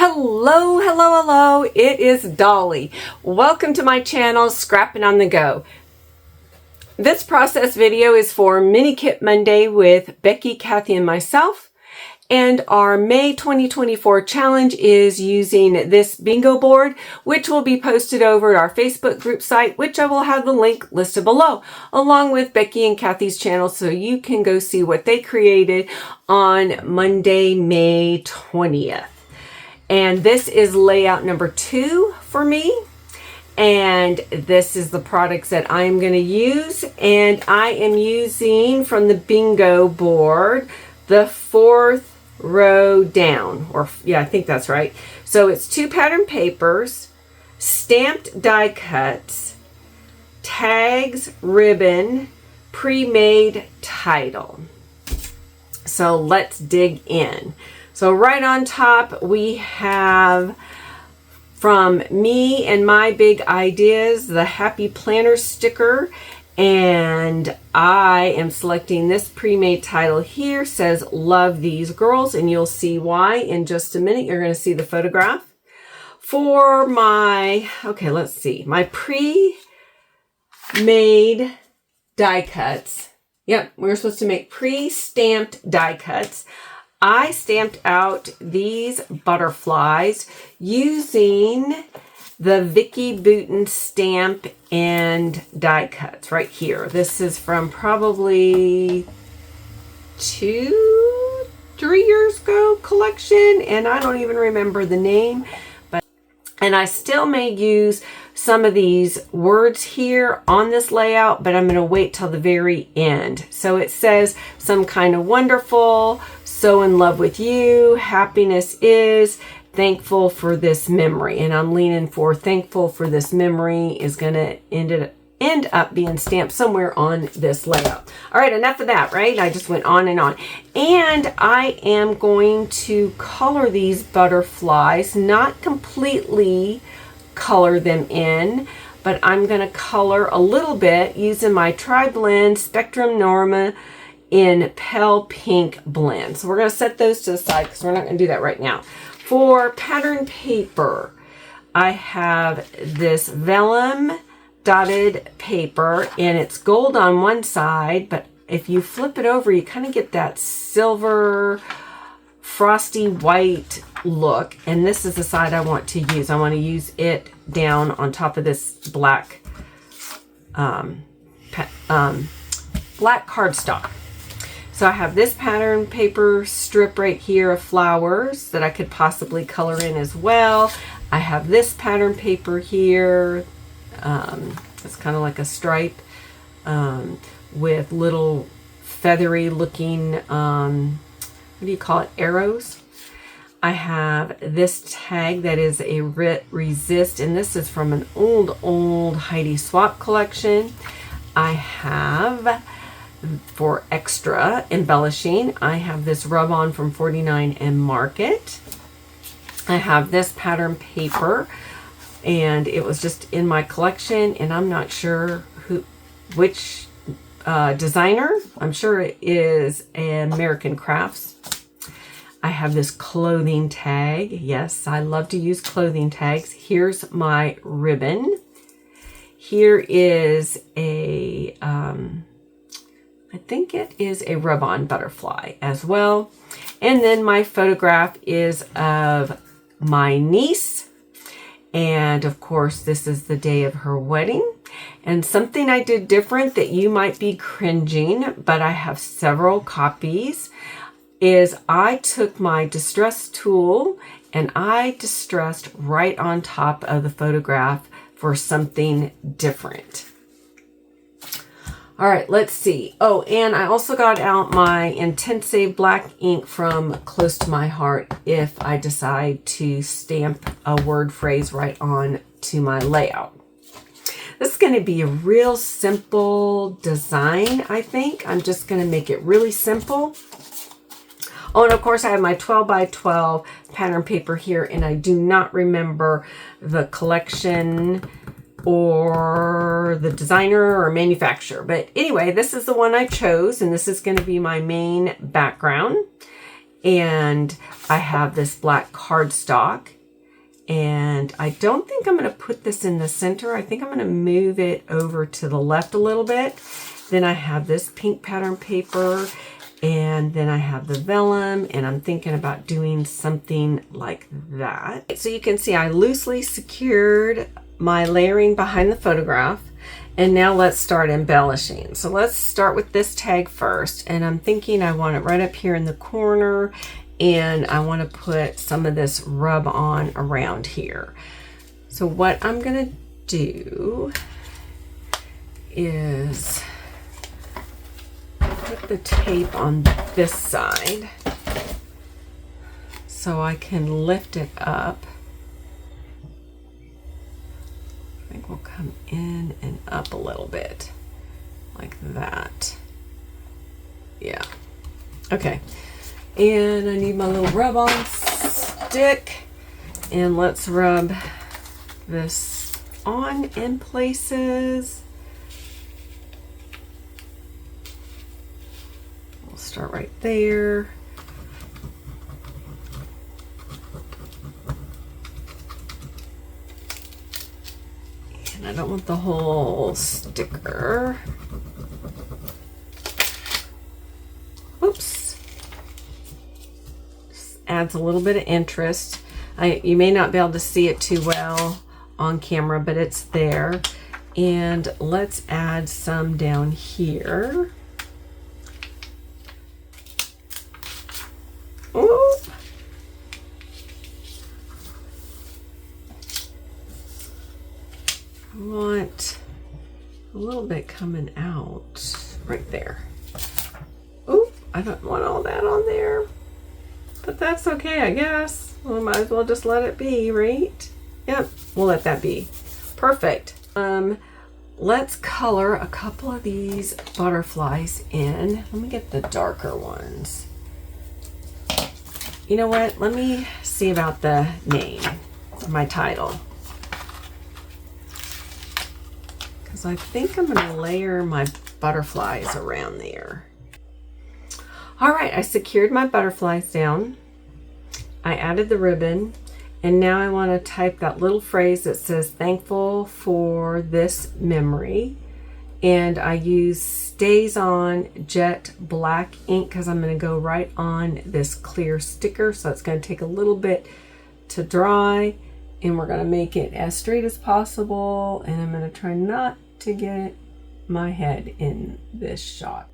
Hello, hello, hello. It is Dolly. Welcome to my channel, Scrapping on the Go. This process video is for Mini Kit Monday with Becky, Kathy, and myself. And our May 2024 challenge is using this bingo board, which will be posted over at our Facebook group site, which I will have the link listed below, along with Becky and Kathy's channel, so you can go see what they created on Monday, May 20th. And this is layout number 2 for me. And this is the products that I'm going to use. And I am using from the bingo board the 4th row down. Or yeah, I think that's right. So it's 2 pattern papers, stamped die cuts, tags, ribbon, pre-made title. So let's dig in. So right on top, we have from me and my big ideas, the Happy Planner sticker. And I am selecting this pre-made title here, says Love These Girls. And you'll see why in just a minute. You're going to see the photograph. For my, okay, let's see, my pre-made die cuts. Yep, we're supposed to make pre-stamped die cuts. I stamped out these butterflies using the Vicky Booten stamp and die cuts right here. This is from probably 2-3 years ago collection, and I don't even remember the name. And I still may use some of these words here on this layout, but I'm going to wait till the very end. So it says some kind of wonderful, so in love with you, happiness is, thankful for this memory. And I'm leaning for thankful for this memory is going to end up being stamped somewhere on this layout. All right, enough of that, right? I just went on and on. And I am going to color these butterflies, not completely color them in, but I'm going to color a little bit using my Tri-Blend Spectrum Norma in Pale Pink blend. So we're going to set those to the side because we're not going to do that right now. For pattern paper, I have this vellum dotted paper, and it's gold on one side, but if you flip it over, you kind of get that silver frosty white look. And this is the side I want to use. I want to use it down on top of this black black cardstock. So I have this pattern paper strip right here of flowers that I could possibly color in as well. I have this pattern paper here. It's kind of like a stripe with little feathery looking, what do you call it, arrows. I have this tag that is a resist, and this is from an old Heidi Swapp collection. I have, for extra embellishing, I have this rub-on from 49 and Market. I have this pattern paper, and it was just in my collection, and I'm not sure which designer. I'm sure it is American Crafts. I have this clothing tag. Yes, I love to use clothing tags. Here's my ribbon. Here is a I think it is a rub-on butterfly as well. And then my photograph is of my niece. And of course, this is the day of her wedding. And something I did different that you might be cringing, but I have several copies, is I took my distress tool and I distressed right on top of the photograph for something different. All right, let's see. Oh, and I also got out my Intense black ink from Close to My Heart if I decide to stamp a word phrase right on to my layout. This is going to be a real simple design, I think. I'm just going to make it really simple. Oh, and of course I have my 12 by 12 pattern paper here, and I do not remember the collection or the designer or manufacturer. But anyway, this is the one I chose, and this is going to be my main background. And I have this black cardstock. And I don't think I'm going to put this in the center. I think I'm going to move it over to the left a little bit. Then I have this pink pattern paper, and then I have the vellum, and I'm thinking about doing something like that. So you can see I loosely secured my layering behind the photograph, and now let's start embellishing. So let's start with this tag first, and I'm thinking I want it right up here in the corner, and I want to put some of this rub on around here. So what I'm going to do is put the tape on this side so I can lift it up. I think we'll come in and up a little bit like that. Yeah. Okay. And I need my little rub-on stick, and let's rub this on in places. We'll start right there. And I don't want the whole sticker. Oops. Adds a little bit of interest. You may not be able to see it too well on camera, but it's there. And let's add some down here. Ooh. I want a little bit coming out right there. Ooh, I don't want all that on there. But that's okay, I guess. We might as well just let it be, right? Yep, we'll let that be. Perfect. Let's color a couple of these butterflies in. Let me get the darker ones. You know what? Let me see about the name, my title. Because I think I'm going to layer my butterflies around there. All right, I secured my butterflies down. I added the ribbon, and now I want to type that little phrase that says thankful for this memory. And I use Stays On Jet Black ink because I'm going to go right on this clear sticker. So it's going to take a little bit to dry, and we're going to make it as straight as possible. And I'm going to try not to get my head in this shot.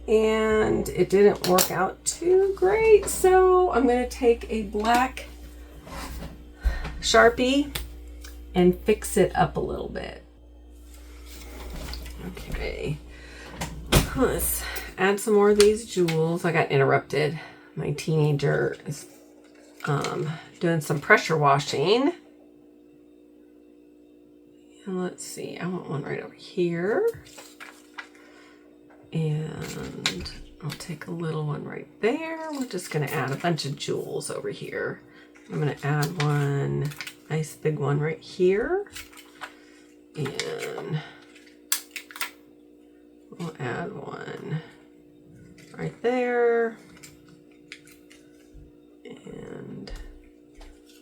And it didn't work out too great, so I'm going to take a black Sharpie and fix it up a little bit. Okay, let's add some more of these jewels. I got interrupted. My teenager is doing some pressure washing. And let's see, I want one right over here. And I'll take a little one right there. We're just going to add a bunch of jewels over here. I'm going to add one nice big one right here. And we'll add one right there. And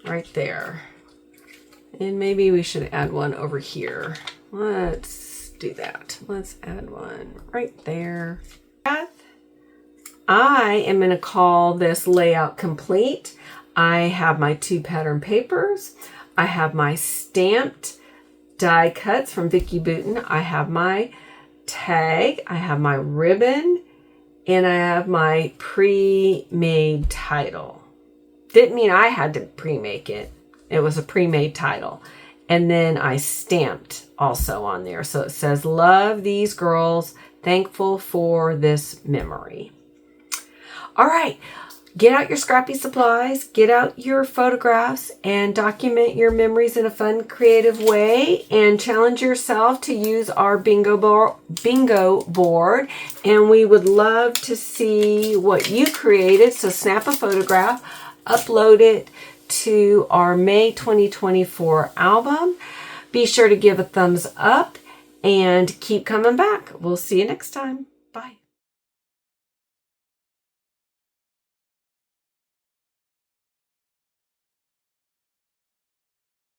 right there. And maybe we should add one over here. Let's do that. Let's add one right there. I am going to call this layout complete. I have my 2 pattern papers. I have my stamped die cuts from Becky Booten. I have my tag. I have my ribbon. And I have my pre-made title. Didn't mean I had to pre-make it. It was a pre-made title. And then I stamped also on there. So it says, love these girls, thankful for this memory. All right, get out your scrappy supplies, get out your photographs, and document your memories in a fun, creative way, and challenge yourself to use our bingo board. And we would love to see what you created. So snap a photograph, upload it to our May 2024 album. Be sure to give a thumbs up and keep coming back. We'll see you next time.